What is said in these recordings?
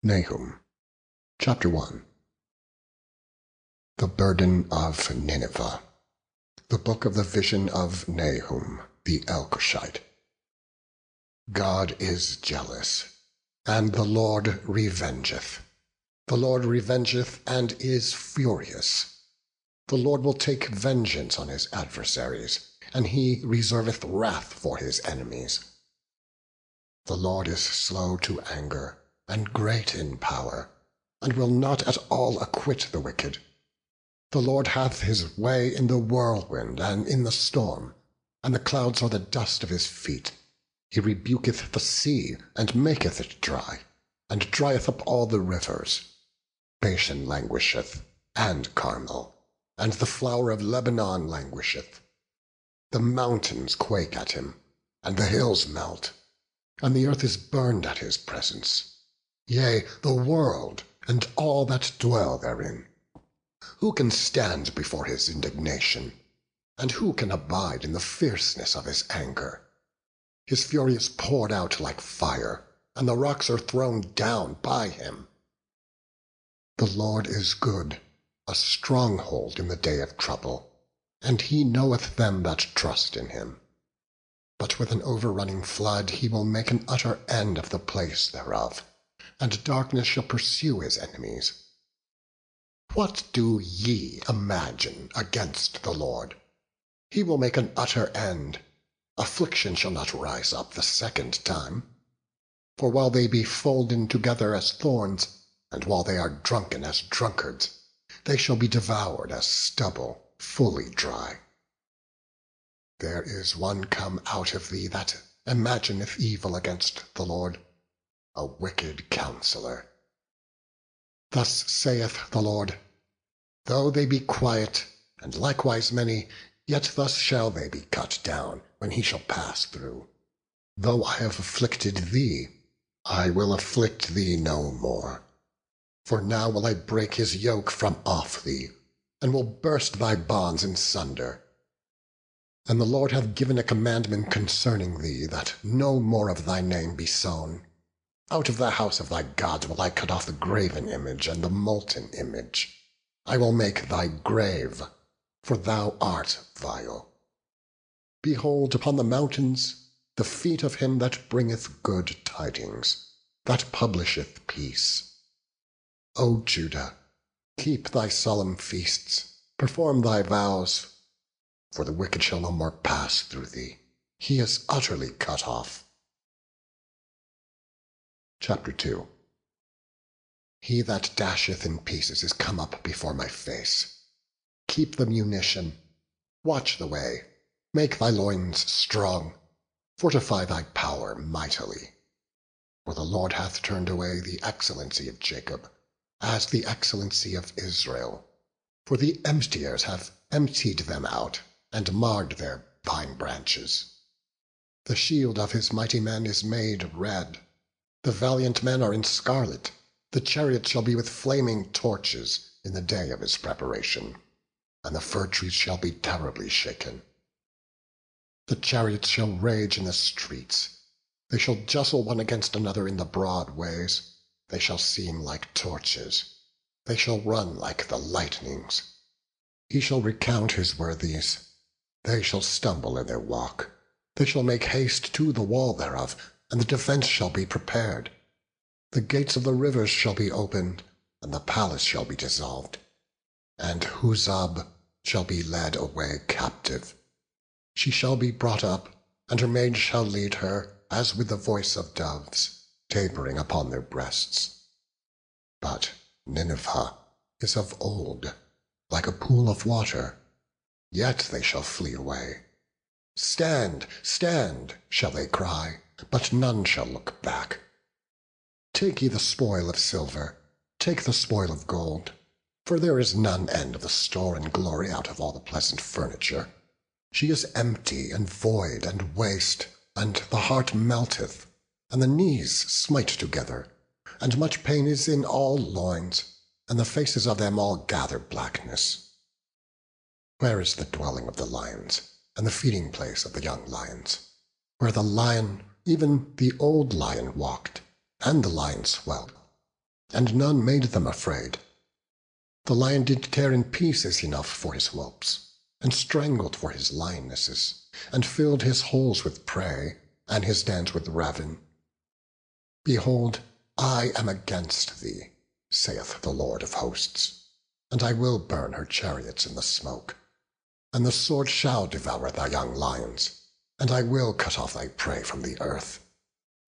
Nahum, chapter 1. The burden of Nineveh. The book of the vision of Nahum the Elkoshite. God is jealous, and the Lord revengeth. The Lord revengeth and is furious. The Lord will take vengeance on his adversaries, and he reserveth wrath for his enemies. The Lord is slow to anger, and great in power, and will not at all acquit the wicked. The Lord hath his way in the whirlwind and in the storm, and the clouds are the dust of his feet. He rebuketh the sea, and maketh it dry, and drieth up all the rivers. Bashan languisheth, and Carmel, and the flower of Lebanon languisheth. The mountains quake at him, and the hills melt, and the earth is burned at his presence. Yea, the world, and all that dwell therein. Who can stand before his indignation? And who can abide in the fierceness of his anger? His fury is poured out like fire, and the rocks are thrown down by him. The Lord is good, a stronghold in the day of trouble, and he knoweth them that trust in him. But with an overrunning flood he will make an utter end of the place thereof, and darkness shall pursue his enemies. What do ye imagine against the Lord? He will make an utter end. Affliction shall not rise up the second time. For while they be folden together as thorns, and while they are drunken as drunkards, they shall be devoured as stubble fully dry. There is one come out of thee that imagineth evil against the Lord, a wicked counselor. Thus saith the Lord, though they be quiet, and likewise many, yet thus shall they be cut down, when he shall pass through. Though I have afflicted thee, I will afflict thee no more. For now will I break his yoke from off thee, and will burst thy bonds in sunder. And the Lord hath given a commandment concerning thee, that no more of thy name be sown. Out of the house of thy gods will I cut off the graven image and the molten image. I will make thy grave, for thou art vile. Behold upon the mountains the feet of him that bringeth good tidings, that publisheth peace. O Judah, keep thy solemn feasts, perform thy vows, for the wicked shall no more pass through thee. He is utterly cut off. Chapter 2. He that dasheth in pieces is come up before my face. Keep the munition, watch the way, make thy loins strong, fortify thy power mightily. For the Lord hath turned away the excellency of Jacob, as the excellency of Israel. For the emptiers have emptied them out, and marred their vine branches. The shield of his mighty men is made red. The valiant men are in scarlet. The chariot shall be with flaming torches in the day of his preparation, and the fir trees shall be terribly shaken. The chariots shall rage in the streets. They shall justle one against another in the broad ways. They shall seem like torches. They shall run like the lightnings. He shall recount his worthies. They shall stumble in their walk. They shall make haste to the wall thereof, and the defense shall be prepared. The gates of the rivers shall be opened, and the palace shall be dissolved. And Huzab shall be led away captive. She shall be brought up, and her maids shall lead her, as with the voice of doves, tapering upon their breasts. But Nineveh is of old, like a pool of water, yet they shall flee away. Stand, stand, shall they cry, but none shall look back. Take ye the spoil of silver, take the spoil of gold, for there is none end of the store and glory out of all the pleasant furniture. She is empty and void and waste, and the heart melteth, and the knees smite together, and much pain is in all loins, and the faces of them all gather blackness. Where is the dwelling of the lions, and the feeding place of the young lions, where the lion, even the old lion, walked, and the lion swelled? and none made them afraid. The lion did tear in pieces enough for his whelps, and strangled for his lionesses, and filled his holes with prey, and his dens with ravin. Behold, I am against thee, saith the Lord of hosts, and I will burn her chariots in the smoke. And the sword shall devour thy young lions, and I will cut off thy prey from the earth,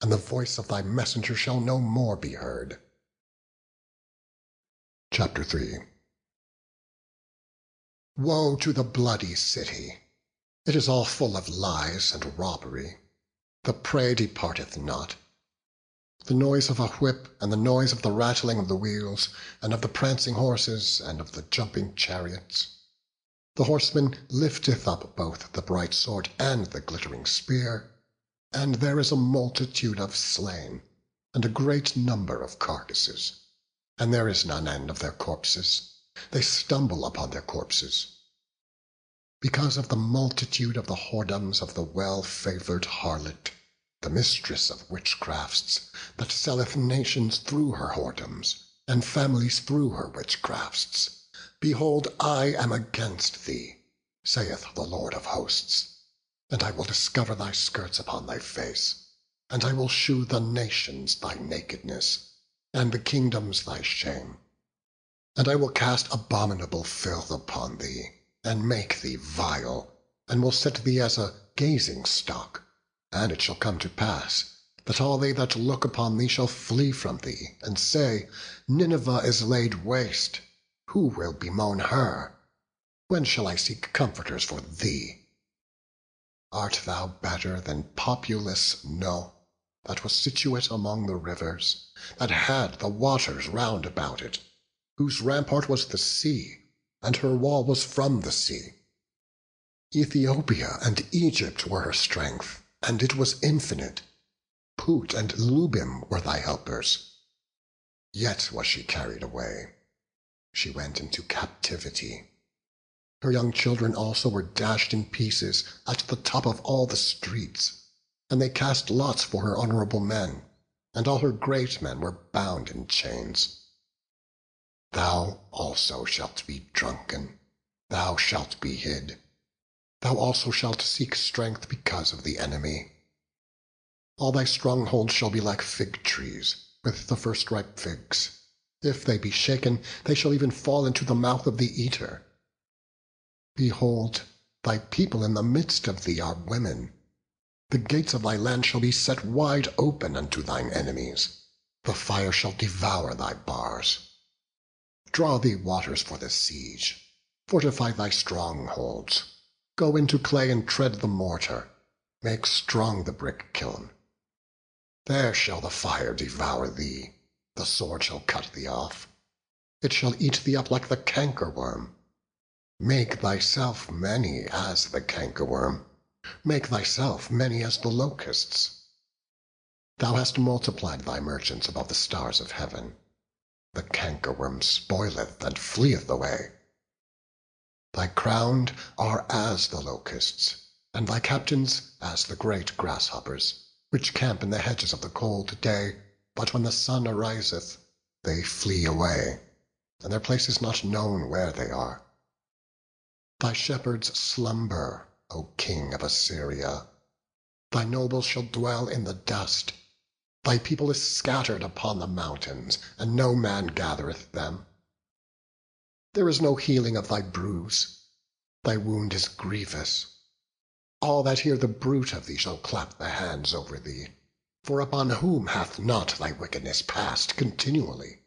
and the voice of thy messenger shall no more be heard. Chapter 3. Woe to the bloody city! It is all full of lies and robbery. The prey departeth not. The noise of a whip, and the noise of the rattling of the wheels, and of the prancing horses, and of the jumping chariots. The horseman lifteth up both the bright sword and the glittering spear, and there is a multitude of slain, and a great number of carcasses, and there is none end of their corpses. They stumble upon their corpses. Because of the multitude of the whoredoms of the well-favoured harlot, the mistress of witchcrafts, that selleth nations through her whoredoms, and families through her witchcrafts. Behold, I am against thee, saith the Lord of hosts, and I will discover thy skirts upon thy face, and I will shew the nations thy nakedness, and the kingdoms thy shame. And I will cast abominable filth upon thee, and make thee vile, and will set thee as a gazing stock. And it shall come to pass, that all they that look upon thee shall flee from thee, and say, Nineveh is laid waste. Who will bemoan her? When shall I seek comforters for thee? Art thou better than populous No, that was situate among the rivers, that had the waters round about it, whose rampart was the sea, and her wall was from the sea? Ethiopia and Egypt were her strength, and it was infinite. Put and Lubim were thy helpers. Yet was she carried away. She went into captivity. Her young children also were dashed in pieces at the top of all the streets, and they cast lots for her honorable men, and all her great men were bound in chains. Thou also shalt be drunken, thou shalt be hid. Thou also shalt seek strength because of the enemy. All thy strongholds shall be like fig trees, with the first ripe figs. If they be shaken, they shall even fall into the mouth of the eater. Behold, thy people in the midst of thee are women. The gates of thy land shall be set wide open unto thine enemies. The fire shall devour thy bars. Draw thee waters for the siege. Fortify thy strongholds. Go into clay and tread the mortar. Make strong the brick kiln. There shall the fire devour thee. The sword shall cut thee off. It shall eat thee up like the cankerworm. Make thyself many as the cankerworm. Make thyself many as the locusts. Thou hast multiplied thy merchants above the stars of heaven. The cankerworm spoileth and fleeth away. Thy crowned are as the locusts, and thy captains as the great grasshoppers, which camp in the hedges of the cold day, but when the sun ariseth, they flee away, and their place is not known where they are. Thy shepherds slumber, O king of Assyria. Thy nobles shall dwell in the dust. Thy people is scattered upon the mountains, and no man gathereth them. There is no healing of thy bruise. Thy wound is grievous. All that hear the bruit of thee shall clap the hands over thee. For upon whom hath not thy wickedness passed continually?